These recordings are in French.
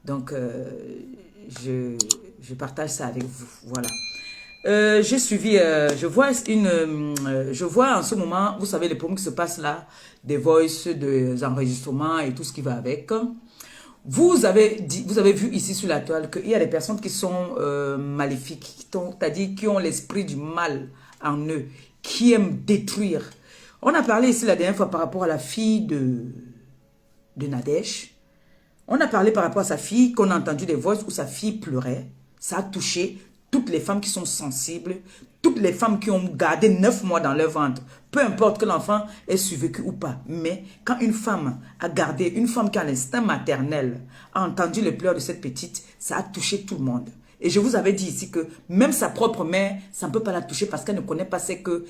Donc, je partage ça avec vous. Voilà. J'ai suivi, je vois en ce moment, vous savez, les problèmes qui se passent là, des voices, des enregistrements et tout ce qui va avec. Vous avez dit, vous avez vu ici sur la toile qu'il y a des personnes qui sont maléfiques, c'est-à-dire qui ont l'esprit du mal en eux, qui aiment détruire. On a parlé ici la dernière fois par rapport à la fille de Nadège. On a parlé par rapport à sa fille, qu'on a entendu des voix où sa fille pleurait. Ça a touché toutes les femmes qui sont sensibles, toutes les femmes qui ont gardé 9 mois dans leur ventre. Peu importe que l'enfant ait survécu ou pas. Mais quand une femme a gardé, une femme qui a l'instinct maternel, a entendu les pleurs de cette petite, ça a touché tout le monde. Et je vous avais dit ici que même sa propre mère, ça ne peut pas la toucher parce qu'elle ne connaît pas c'est que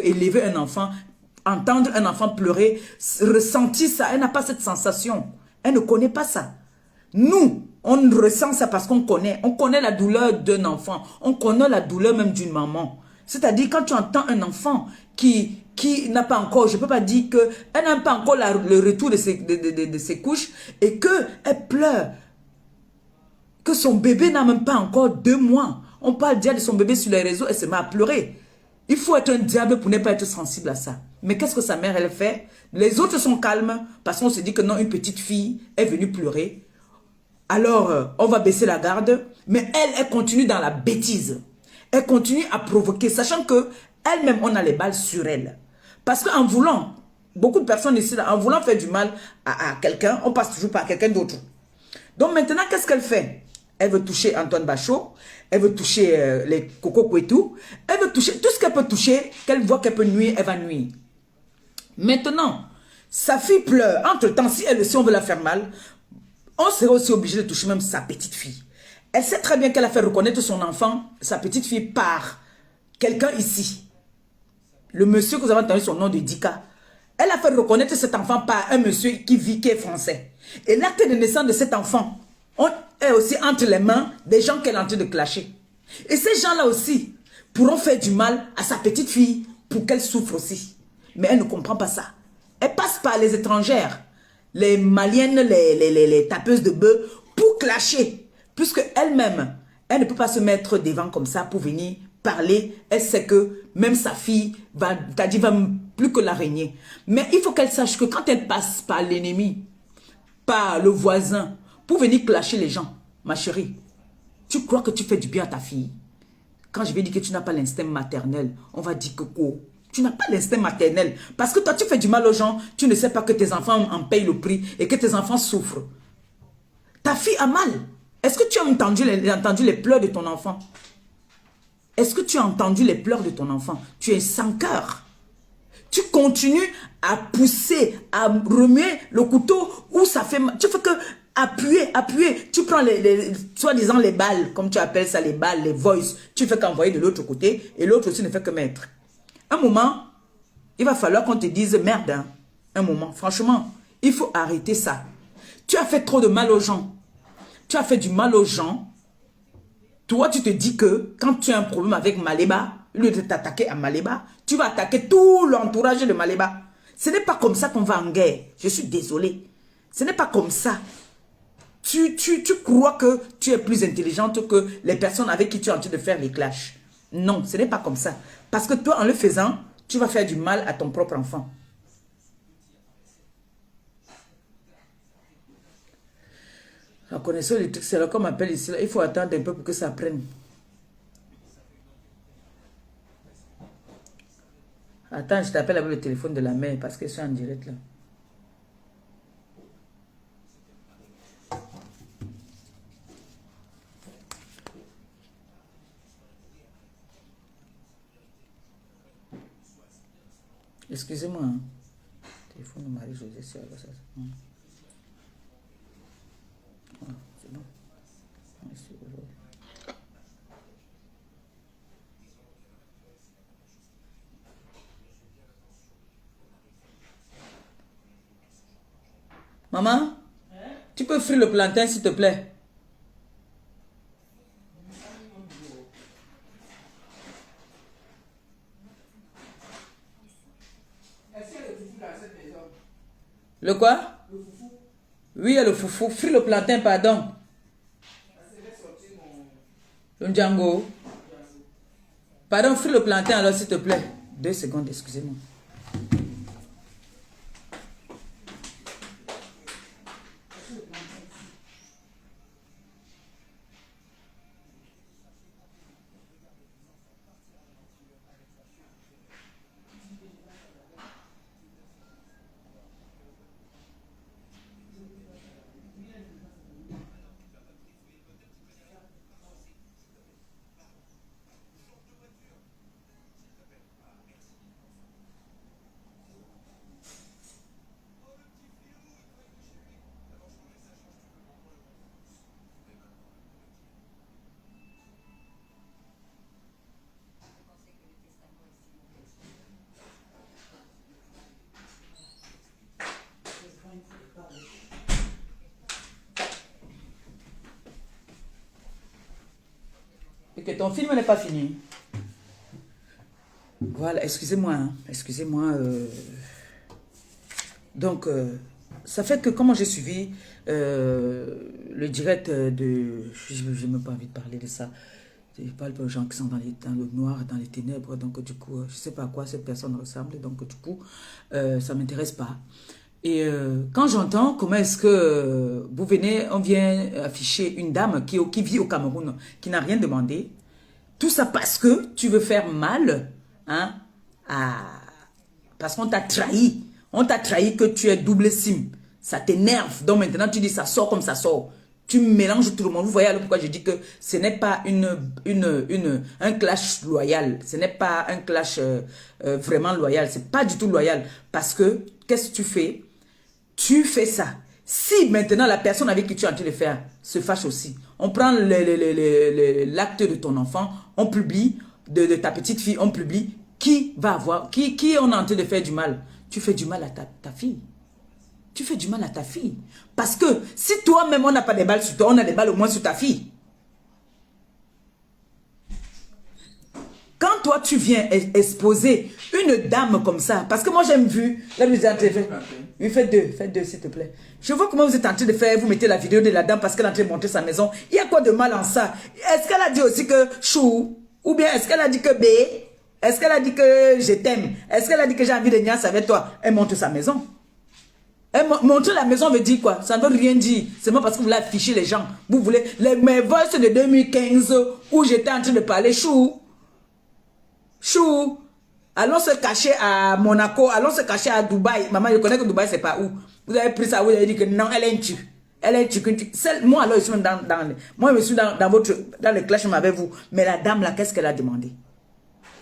élever un enfant, entendre un enfant pleurer, ressentir ça, elle n'a pas cette sensation. Elle ne connaît pas ça. Nous, on ressent ça parce qu'on connaît. On connaît la douleur d'un enfant. On connaît la douleur même d'une maman. C'est-à-dire quand tu entends un enfant qui n'a pas encore, je ne peux pas dire qu'elle n'a pas encore le retour de ses couches et qu'elle pleure, que son bébé n'a même pas encore 2 mois. On parle déjà de son bébé sur les réseaux, elle se met à pleurer. Il faut être un diable pour ne pas être sensible à ça. Mais qu'est-ce que sa mère, elle fait? Les autres sont calmes parce qu'on se dit que non, une petite fille est venue pleurer. Alors, on va baisser la garde. Mais elle continue dans la bêtise. Elle continue à provoquer, sachant que elle-même, on a les balles sur elle. Parce qu'en voulant, beaucoup de personnes ici, en voulant faire du mal à quelqu'un, on passe toujours par quelqu'un d'autre. Donc maintenant, qu'est-ce qu'elle fait? Elle veut toucher Antoine Bachot, elle veut toucher les Coco Kouetou, elle veut toucher tout ce qu'elle peut toucher, qu'elle voit qu'elle peut nuire, elle va nuire. Maintenant, sa fille pleure. Entre-temps, si elle aussi on veut la faire mal, on serait aussi obligé de toucher même sa petite fille. Elle sait très bien qu'elle a fait reconnaître son enfant, sa petite fille, par quelqu'un ici. Le monsieur que vous avez entendu son nom de Dika. Elle a fait reconnaître cet enfant par un monsieur qui est français. Et l'acte de naissance de cet enfant est aussi entre les mains des gens qu'elle est en train de clasher. Et ces gens-là aussi pourront faire du mal à sa petite fille pour qu'elle souffre aussi. Mais elle ne comprend pas ça. Elle passe par les étrangères, les maliennes, les tapeuses de bœufs pour clasher. Puisque elle-même, elle ne peut pas se mettre devant comme ça pour venir parler. Elle sait que même sa fille va plus que la régner. Mais il faut qu'elle sache que quand elle passe par l'ennemi, par le voisin, pour venir clasher les gens, ma chérie, tu crois que tu fais du bien à ta fille? Quand je vais dire que tu n'as pas l'instinct maternel, on va dire que quoi? Tu n'as pas l'instinct maternel. Parce que toi, tu fais du mal aux gens, tu ne sais pas que tes enfants en payent le prix et que tes enfants souffrent. Ta fille a mal. Est-ce que tu as entendu les pleurs de ton enfant? Est-ce que tu as entendu les pleurs de ton enfant? Tu es sans cœur. Tu continues à pousser, à remuer le couteau où ça fait mal. Tu fais que appuyer. Tu prends soi-disant les balles, comme tu appelles ça, les balles, les voices. Tu fais qu'envoyer de l'autre côté et l'autre aussi ne fait que mettre. Un moment, il va falloir qu'on te dise merde. Hein. Un moment, franchement, il faut arrêter ça. Tu as fait trop de mal aux gens. Tu as fait du mal aux gens. Toi, tu te dis que quand tu as un problème avec Maléba, au lieu de t'attaquer à Maléba, tu vas attaquer tout l'entourage de Maléba. Ce n'est pas comme ça qu'on va en guerre. Je suis désolée. Ce n'est pas comme ça. Tu crois que tu es plus intelligente que les personnes avec qui tu es en train de faire les clashs. Non, ce n'est pas comme ça. Parce que toi, en le faisant, tu vas faire du mal à ton propre enfant. En connaissant les trucs, c'est là qu'on m'appelle ici. Là, il faut attendre un peu pour que ça prenne. Attends, je t'appelle avec le téléphone de la mère parce que je suis en direct là. Excusez-moi. Hein. Téléphone de Marie-Josée, c'est là, ça. Ah, c'est bon. Maman, tu peux frire le plantain s'il te plaît? Le quoi? Oui, il y a le foufou. Fris le plantain, pardon. Le Django. Pardon, fris le plantain alors, s'il te plaît. 2 secondes, excusez-moi. Et que ton film n'est pas fini. Voilà, excusez-moi, hein, excusez-moi. Donc, ça fait que comment j'ai suivi le direct de... Je n'ai même pas envie de parler de ça. Je parle aux gens qui sont dans le noir, dans les ténèbres. Donc, du coup, je ne sais pas à quoi cette personne ressemble. Donc, du coup, ça ne m'intéresse pas. Et quand j'entends comment est-ce que vous venez, on vient afficher une dame qui vit au Cameroun, qui n'a rien demandé, tout ça parce que tu veux faire mal, hein, parce qu'on t'a trahi. On t'a trahi que tu es double SIM. Ça t'énerve. Donc maintenant, tu dis ça sort comme ça sort. Tu mélanges tout le monde. Vous voyez alors pourquoi je dis que ce n'est pas un clash loyal. Ce n'est pas un clash vraiment loyal. C'est pas du tout loyal. Parce que, qu'est-ce que tu fais? Tu fais ça. Si maintenant la personne avec qui tu es en train de faire se fâche aussi, on prend l'acte de ton enfant, on publie, de ta petite fille, on publie, qui va avoir, qui on est en train de faire du mal? Tu fais du mal à ta fille. Tu fais du mal à ta fille. Parce que si toi-même on n'a pas des balles sur toi, on a des balles au moins sur ta fille. Quand toi tu viens exposer une dame comme ça, parce que moi j'aime vu, là vous êtes en train de faire, oui faites deux s'il te plaît. Je vois comment vous êtes en train de faire, vous mettez la vidéo de la dame parce qu'elle est en train de montrer sa maison. Il y a quoi de mal en ça? Est-ce qu'elle a dit aussi que chou? Ou bien est-ce qu'elle a dit que B? Est-ce qu'elle a dit que je t'aime? Est-ce qu'elle a dit que j'ai envie de niasse avec toi? Elle montre sa maison. Montrer la maison veut dire quoi? Ça ne veut rien dire. C'est moi parce que vous voulez afficher les gens. Vous voulez, mes voix de 2015 où j'étais en train de parler chou. Chou, allons se cacher à Monaco, allons se cacher à Dubaï. Maman, je connais que Dubaï, c'est pas où. Vous avez pris ça, vous avez dit que non, elle est un tu. Elle est un tu. Moi, alors, je suis moi, je suis dans le clash avec vous. Mais la dame, là, qu'est-ce qu'elle a demandé?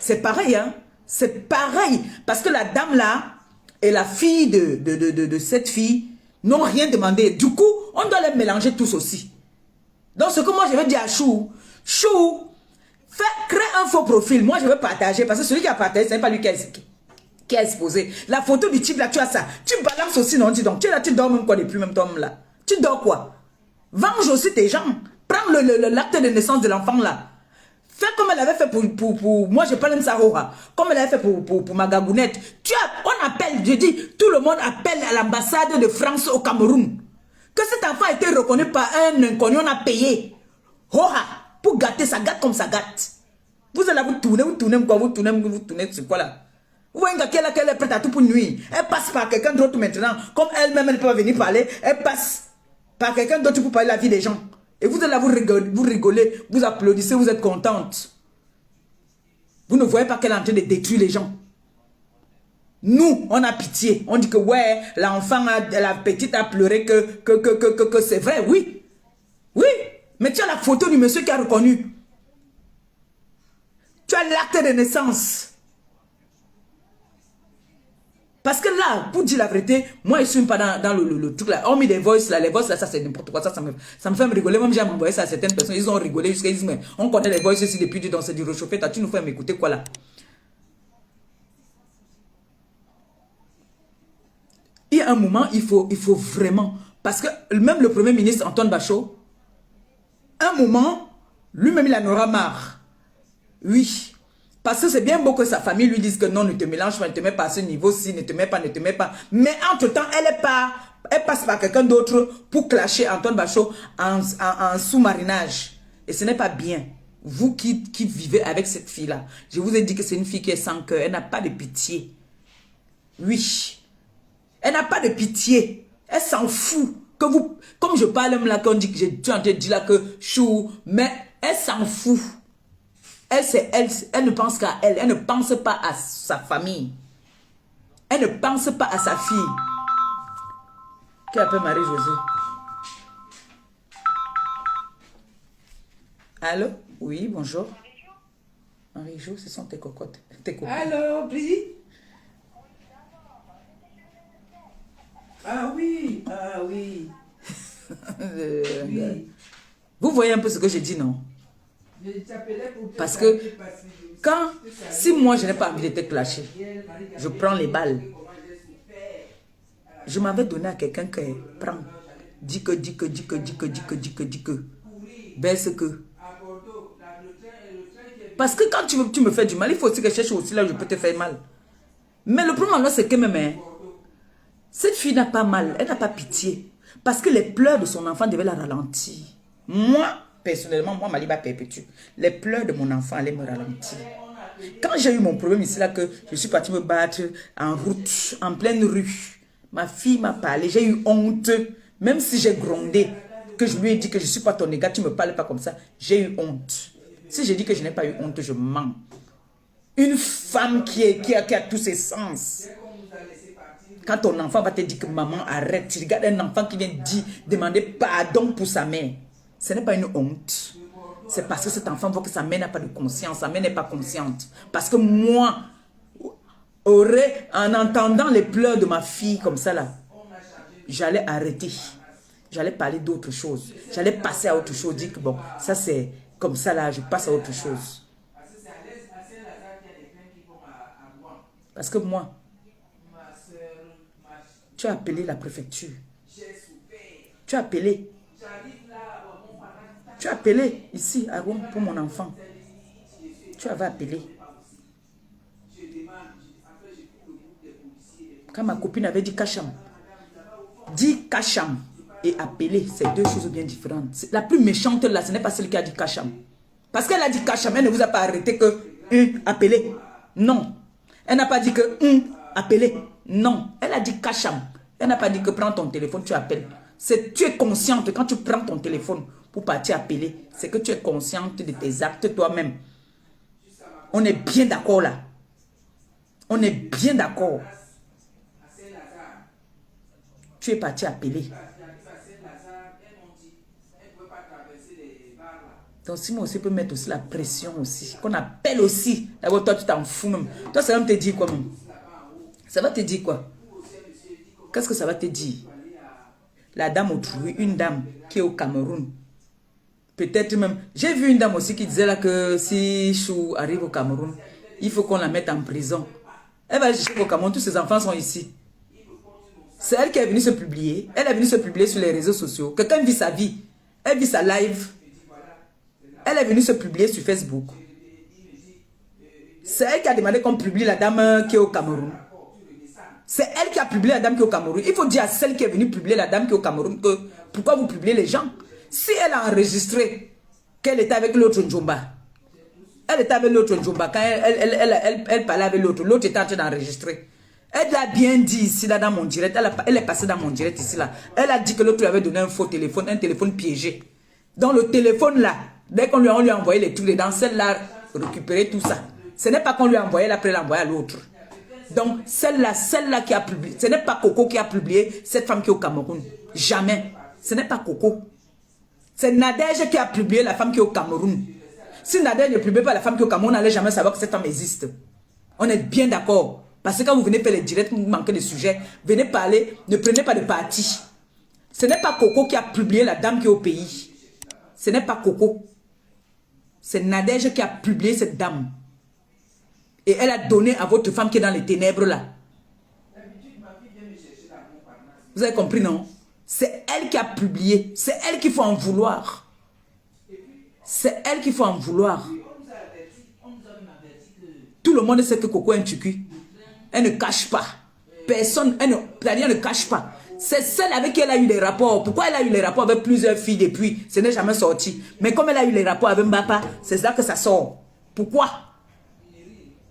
C'est pareil, hein. C'est pareil. Parce que la dame, là, et la fille de cette fille n'ont rien demandé. Du coup, on doit les mélanger tous aussi. Donc, ce que moi, je vais dire à Chou, crée un faux profil. Moi, je vais partager parce que celui qui a partagé, ce n'est pas lui qui a exposé. La photo du type là, tu as ça. Tu balances aussi, non? Dis donc, tu es là, tu dors même quoi depuis même toi là? Tu dors quoi? Venge aussi tes gens. Prends l'acte de naissance de l'enfant là. Fais comme elle avait fait pour moi, je parle de ça, comme elle avait fait pour ma gagounette. On appelle, je dis, tout le monde appelle à l'ambassade de France au Cameroun. Que cet enfant a été reconnu par un inconnu, on a payé. Pour gâter, ça gâte comme ça gâte. Vous allez vous tourner, c'est quoi là? Vous voyez qu'elle est prête à tout pour nuire. Elle passe par quelqu'un d'autre maintenant. Comme elle-même, elle ne peut pas venir parler. Elle passe par quelqu'un d'autre pour parler de la vie des gens. Et vous allez vous rigoler, vous applaudissez, vous êtes contente. Vous ne voyez pas qu'elle est en train de détruire les gens. Nous, on a pitié. On dit que ouais, l'enfant, la petite a pleuré que c'est vrai. Oui. Oui. Mais tu as la photo du monsieur qui a reconnu. Tu as l'acte de naissance. Parce que là, pour dire la vérité, moi je ne suis pas dans le truc là. On met des voices là, les voices là, ça c'est n'importe quoi. Ça me fait me rigoler. Même j'ai envoyé ça à certaines personnes, ils ont rigolé jusqu'à disent, mais on connaît les voices ici depuis du dans c'est du réchauffé. Tu nous fais m'écouter quoi là? Il y a un moment, il faut vraiment. Parce que même le premier ministre Antoine Bachot, un moment, lui-même il en aura marre. Oui. Parce que c'est bien beau que sa famille lui dise que non, ne te mélange pas, ne te mets pas à ce niveau-ci, ne te mets pas. Mais entre-temps, elle n'est pas Elle passe par quelqu'un d'autre pour clasher Antoine Bachot en sous-marinage. Et ce n'est pas bien. Vous qui vivez avec cette fille-là, je vous ai dit que c'est une fille qui est sans cœur. Elle n'a pas de pitié. Oui. Elle n'a pas de pitié. Elle s'en fout. Que vous, comme je parle même là, qu'on dit que j'ai en train de dire là que chou, mais elle s'en fout. Elle ne pense qu'à elle. Elle ne pense pas à sa famille. Elle ne pense pas à sa fille. Qui appelle Marie-Josée? Allô? Oui, bonjour. Marie-Jo, ce sont tes cocottes. Allô, Bri? Ah oui, ah oui. Oui. Vous voyez un peu ce que je dis, non? Je t'appelais pour te Parce que saluer parce que si moi je n'ai pas envie de te clasher, je prends les balles. Je m'avais donné à quelqu'un qui prend. Dis que. Baisse que. Parce que quand tu me fais du mal, il faut aussi que je cherche aussi là où je peux te faire mal. Mais le problème là, c'est que même, cette fille n'a pas mal, elle n'a pas pitié. Parce que les pleurs de son enfant devaient la ralentir. Moi, personnellement, moi, Maliba perpétue. Les pleurs de mon enfant allaient me ralentir. Quand j'ai eu mon problème ici, là, que je suis partie me battre en route, en pleine rue, ma fille m'a parlé, j'ai eu honte. Même si j'ai grondé, que je lui ai dit que je ne suis pas ton égal, tu ne me parles pas comme ça, j'ai eu honte. Si je dis que je n'ai pas eu honte, je mens. Une femme qui a tous ses sens. Quand ton enfant va te dire que maman arrête, tu regardes un enfant qui vient demander pardon pour sa mère. Ce n'est pas une honte. C'est parce que cet enfant voit que sa mère n'a pas de conscience, sa mère n'est pas consciente. Parce que moi, en entendant les pleurs de ma fille comme ça là, j'allais arrêter. J'allais parler d'autre chose. J'allais passer à autre chose. Dire que bon, ça c'est comme ça là, je passe à autre chose. Parce que moi, tu as appelé la préfecture. Tu as appelé. Tu as appelé ici à Rome pour mon enfant. Tu avais appelé. Quand ma copine avait dit Kacham, dit Kacham et appeler, c'est deux choses bien différentes. La plus méchante là, ce n'est pas celle qui a dit Kacham. Parce qu'elle a dit Kacham, elle ne vous a pas arrêté que appeler. Non. Elle n'a pas dit que appeler. Non. Elle a dit Kacham. Elle n'a pas dit que prends ton téléphone, tu appelles. Tu es consciente quand tu prends ton téléphone pour partir appeler. C'est que tu es consciente de tes actes toi-même. On est bien d'accord là. On est bien d'accord. Tu es parti appeler. Donc si moi aussi peux mettre aussi la pression aussi. Qu'on appelle aussi. D'abord toi tu t'en fous même. Toi ça va te dire quoi même? Ça va te dire quoi? Qu'est-ce que ça va te dire? La dame autrui, une dame qui est au Cameroun. Peut-être même... J'ai vu une dame aussi qui disait là que si Chou arrive au Cameroun, il faut qu'on la mette en prison. Elle va chercher au Cameroun, tous ses enfants sont ici. C'est elle qui est venue se publier. Elle est venue se publier sur les réseaux sociaux. Quelqu'un vit sa vie. Elle vit sa live. Elle est venue se publier sur Facebook. C'est elle qui a demandé qu'on publie la dame qui est au Cameroun. C'est elle qui a publié la dame qui est au Cameroun. Il faut dire à celle qui est venue publier la dame qui est au Cameroun que pourquoi vous publiez les gens? Si elle a enregistré qu'elle était avec l'autre Njomba, elle était avec l'autre Njomba, quand elle parlait avec l'autre, l'autre était en train d'enregistrer. Elle l'a bien dit ici, là, dans mon direct. Elle est passée dans mon direct ici, là. Elle a dit que l'autre lui avait donné un faux téléphone, un téléphone piégé. Dans le téléphone, là, dès qu'on lui a envoyé les trucs dedans, celle-là récupéré tout ça. Ce n'est pas qu'on lui a envoyé, elle après l'envoyer à l'autre. Donc, celle-là qui a publié, ce n'est pas Coco qui a publié cette femme qui est au Cameroun. Jamais. Ce n'est pas Coco. C'est Nadège qui a publié la femme qui est au Cameroun. Si Nadège ne publie pas la femme qui est au Cameroun, on n'allait jamais savoir que cette femme existe. On est bien d'accord. Parce que quand vous venez faire les directs, vous manquez de sujets, venez parler, ne prenez pas de parti. Ce n'est pas Coco qui a publié la dame qui est au pays. Ce n'est pas Coco. C'est Nadège qui a publié cette dame. Et elle a donné à votre femme qui est dans les ténèbres là. Vous avez compris, non? C'est elle qui a publié. C'est elle qu'il faut en vouloir. C'est elle qu'il faut en vouloir. Tout le monde sait que Coco est un tucu. Elle ne cache pas. Personne, elle ne cache pas. C'est celle avec qui elle a eu les rapports. Pourquoi elle a eu les rapports avec plusieurs filles depuis? Ce n'est jamais sorti. Mais comme elle a eu les rapports avec Mbappa, c'est là que ça sort. Pourquoi?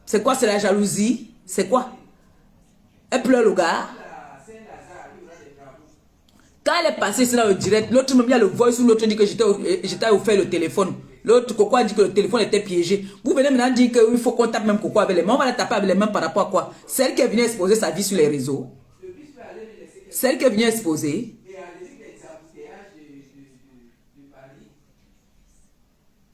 C'est quoi? C'est la jalousie? C'est quoi? Elle pleure le gars. Quand elle est passée ici dans le direct, l'autre me met le voice où l'autre dit que j'étais offert le téléphone. L'autre Coco a dit que le téléphone était piégé. Vous venez maintenant dire qu'il faut qu'on tape même Coco avec les mains. On va la taper avec les mains par rapport à quoi? C'est elle qui est venue exposer sa vie sur les réseaux. C'est elle qui est venue exposer.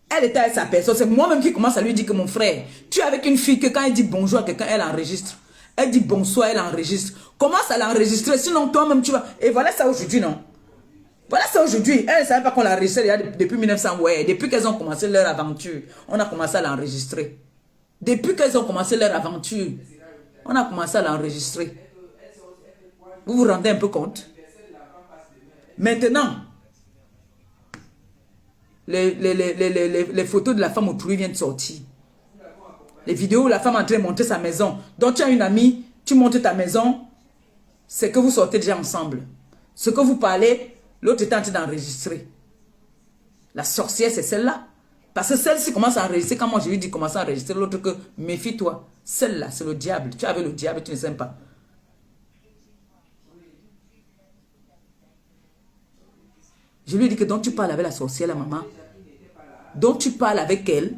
Elle était avec sa personne. C'est moi-même qui commence à lui dire que mon frère, tu es avec une fille que quand elle dit bonjour à quelqu'un, elle enregistre. Elle dit bonsoir, elle enregistre. Commence à l'enregistrer, sinon toi-même tu vas... Et voilà ça aujourd'hui, non? Voilà ça aujourd'hui. Elle ne savait pas qu'on l'a enregistré depuis 1900. Ouais, depuis qu'elles ont commencé leur aventure, on a commencé à l'enregistrer. Depuis qu'elles ont commencé leur aventure, on a commencé à l'enregistrer. Vous vous rendez un peu compte? Maintenant, les photos de la femme autrui viennent de sortir. Les vidéos où la femme est en train de monter sa maison. Donc tu as une amie, tu montes ta maison, c'est que vous sortez déjà ensemble. Ce que vous parlez, l'autre est en train d'enregistrer. La sorcière, c'est celle-là. Parce que celle-ci commence à enregistrer. Quand moi je lui dis commence à enregistrer, l'autre que méfie-toi. Celle-là, c'est le diable. Tu avais le diable, tu ne sais pas. Je lui ai dit que donc tu parles avec la sorcière, la maman. Donc tu parles avec elle.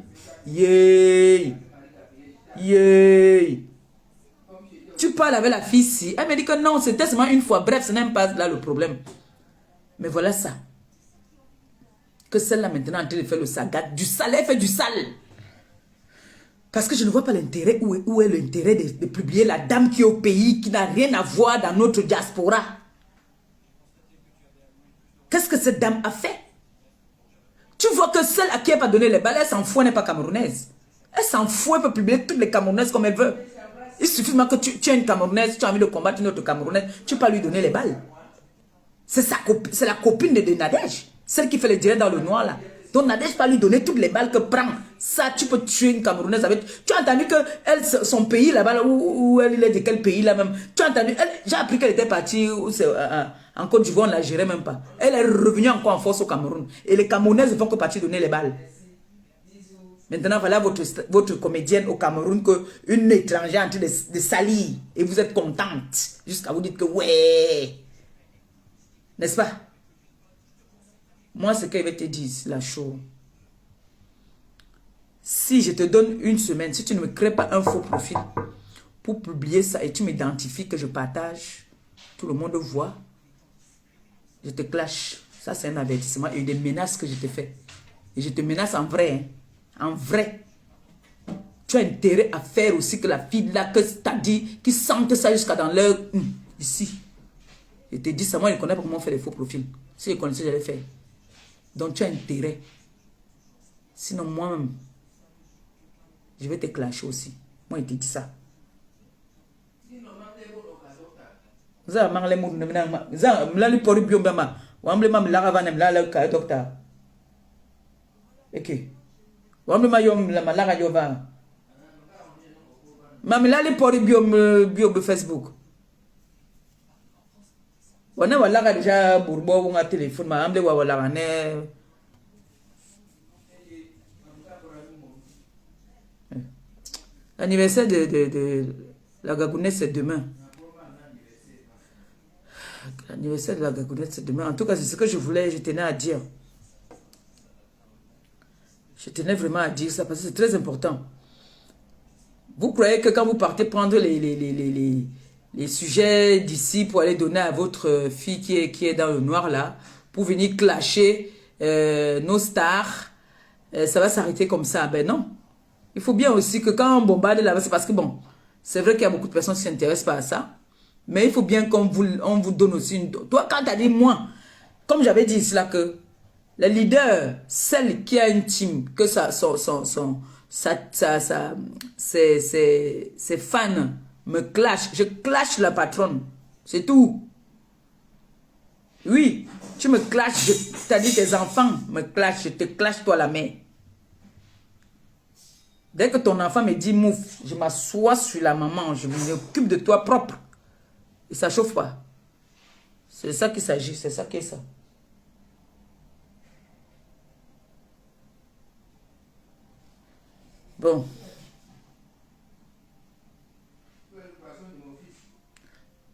Yeah. Yeah. Tu parles avec la fille ici. Elle me dit que non, c'était seulement une fois. Bref, ce n'est même pas là le problème. Mais voilà ça. Que celle-là maintenant est en train de faire le sagat. Du sale, elle fait du sale. Parce que je ne vois pas l'intérêt. Où est l'intérêt de publier la dame qui est au pays, qui n'a rien à voir dans notre diaspora? Qu'est-ce que cette dame a fait? Tu vois que celle à qui elle va donner les balles, elle s'en fout, elle n'est pas camerounaise. Elle s'en fout, elle peut publier toutes les Camerounaises comme elle veut. Il suffit que tu as une Camerounaise, tu as envie de combattre une autre Camerounaise, tu peux lui donner les balles. C'est la copine de Nadège, celle qui fait le direct dans le noir là. Donc Nadège va lui donner toutes les balles que prend. Ça, tu peux tuer une Camerounaise avec... Tu as entendu que elle, son pays là-bas, où elle est de quel pays là même. Tu as entendu, j'ai appris qu'elle était partie en Côte d'Ivoire, on ne la gérait même pas. Elle est revenue encore en force au Cameroun. Et les Camerounaises vont que partir donner les balles. Maintenant, voilà votre comédienne au Cameroun qu'une étrangère en train de salir. Et vous êtes contente. Jusqu'à vous dire que ouais. N'est-ce pas? Moi, ce qu'elle va te dire, c'est la chose. Si je te donne une semaine, si tu ne me crées pas un faux profil pour publier ça et tu m'identifies que je partage, tout le monde voit, je te clash. Ça, c'est un avertissement et des menaces que je te fais. Et je te menace en vrai, hein. En vrai, tu as intérêt à faire aussi que la fille là, que tu as dit, qui sente ça jusqu'à dans l'heure, ici. Je te dis ça, moi je ne connais pas comment faire les faux profils. Si je connaissais, j'allais faire. Donc tu as intérêt. Sinon moi-même, je vais te clasher aussi. Moi je te dis ça. Ok. Mamilali pori bio Facebook. On a wala déjà bourbo un téléphone ma amble wa wala ne. L'anniversaire de la Gagounette c'est demain. L'anniversaire de la Gagounette c'est demain. En tout cas, c'est ce que je voulais, je tenais à dire. Je tenais vraiment à dire ça parce que c'est très important. Vous croyez que quand vous partez prendre les sujets d'ici pour aller donner à votre fille qui est dans le noir là, pour venir clasher nos stars, ça va s'arrêter comme ça? Ben non. Il faut bien aussi que quand on bombarde là-bas, c'est parce que bon, c'est vrai qu'il y a beaucoup de personnes qui ne s'intéressent pas à ça, mais il faut bien qu'on vous donne aussi une... Toi, quand tu as dit moi, comme j'avais dit ici là que le leader, celle qui a une team, que ses fans me clashent, je clash la patronne. C'est tout. Oui, tu me clashes, t'as dit tes enfants me clashent, je te clash toi la mère. Dès que ton enfant me dit mouf, je m'assois sur la maman, je m'occupe de toi propre. Et ça chauffe pas. C'est de ça qu'il s'agit, c'est ça qui est ça. Bon.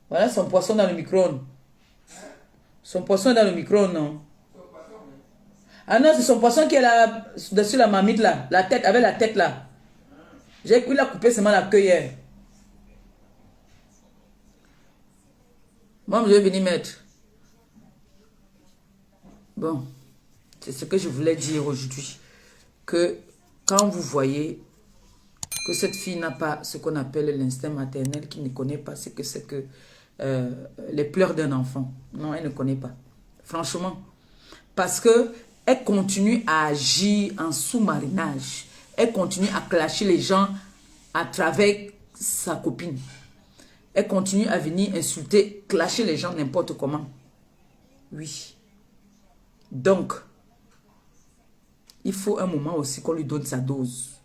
Voilà son poisson dans le micro-ondes. Son poisson est dans le micro-ondes, non? Ah non, c'est son poisson qui est là, dessus la marmite là. La tête, avec la tête là. J'ai cru la couper seulement la queue hier. Moi, je vais venir mettre. Bon. C'est ce que je voulais dire aujourd'hui. Que quand vous voyez que cette fille n'a pas ce qu'on appelle l'instinct maternel, qui ne connaît pas ce que c'est que les pleurs d'un enfant. Non, elle ne connaît pas. Franchement. Parce que elle continue à agir en sous-marinage. Elle continue à clasher les gens à travers sa copine. Elle continue à venir insulter, clasher les gens n'importe comment. Oui. Donc, il faut un moment aussi qu'on lui donne sa dose.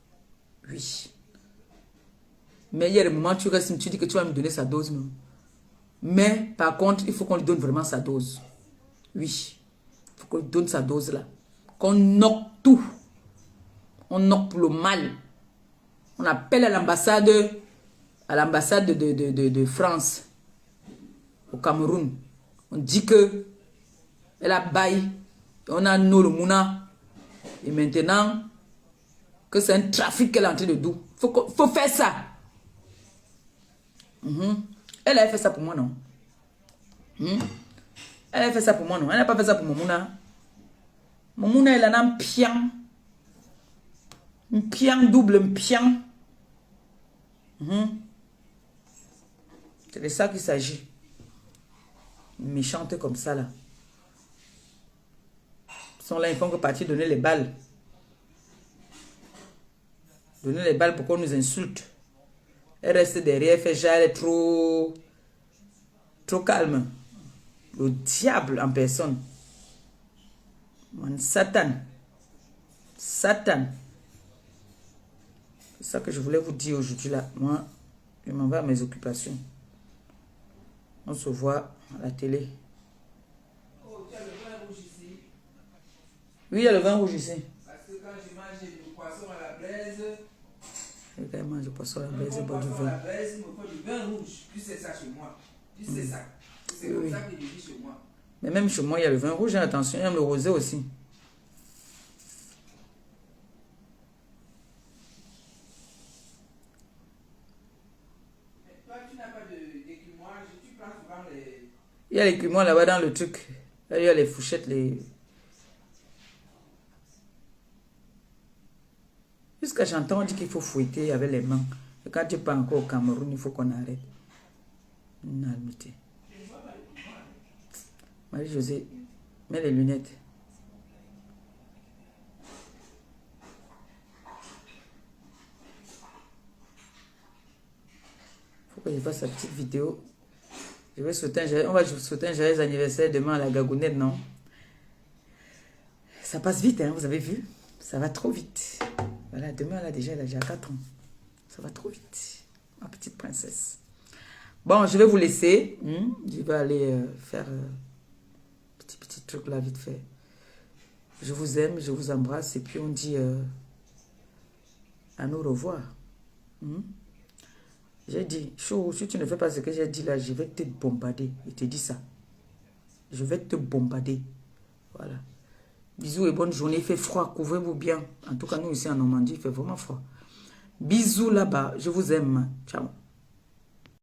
Oui. Mais il y a des moments où tu restes, tu dis que tu vas me donner sa dose. Non? Mais par contre, il faut qu'on lui donne vraiment sa dose. Oui. Il faut qu'on lui donne sa dose là. Qu'on knock tout. On knock pour le mal. On appelle à l'ambassade de France au Cameroun. On dit que elle a baillé. On a nous le mouna. Et maintenant, que c'est un trafic qu'elle est en train de faire. Faut faire ça. Elle a fait ça pour moi, non? Elle a fait ça pour moi, non? Elle n'a pas fait ça pour mon mouna. Mon mouna, elle en a un pian. Un pian double, un pian. C'est de ça qu'il s'agit. Méchante comme ça, là. Ils sont là, ils font que partir donner les balles. Donner les balles pour qu'on nous insulte. Elle reste derrière, elle fait genre, elle est trop calme. Le diable en personne. Satan. Satan. C'est ça que je voulais vous dire aujourd'hui là. Moi, je m'en vais à mes occupations. On se voit à la télé. Oh, tu as le vin rouge ici. Oui, il y a le vin rouge ici. Parce que quand je mange du poisson à la braise, Quand je mange du poisson à la braise, il il boit du me vin. faut du vin rouge. Tu sais ça chez moi. Tu sais ça. C'est comme ça que je vis chez moi. Mais même chez moi, il y a le vin rouge, hein, attention, il y a le rosé aussi. Mais toi, tu n'as pas d'écumoire. Tu prends souvent les... Il y a l'écumoire là-bas dans le truc. Là, il y a les fourchettes, les... Jusqu'à j'entends, on dit qu'il faut fouetter avec les mains. Et quand tu pars encore au Cameroun, il faut qu'on arrête. Une almité. Marie-Josée, mets les lunettes. Faut que je fasse la petite vidéo. Je vais sauter on va sauter un joyeux anniversaire demain à la Gagounette, non? Ça passe vite, hein, vous avez vu? Ça va trop vite. Voilà, demain, elle a déjà 4 ans. Ça va trop vite. Ma petite princesse. Bon, je vais vous laisser. Je vais aller faire petit truc là, vite fait. Je vous aime, je vous embrasse. Et puis, on dit à nous revoir. J'ai dit, Chou, si tu ne fais pas ce que j'ai dit là, je vais te bombarder. Je te dis ça. Je vais te bombarder. Voilà. Bisous et bonne journée. Il fait froid, couvrez-vous bien. En tout cas, nous ici en Normandie, il fait vraiment froid. Bisous là-bas. Je vous aime. Ciao.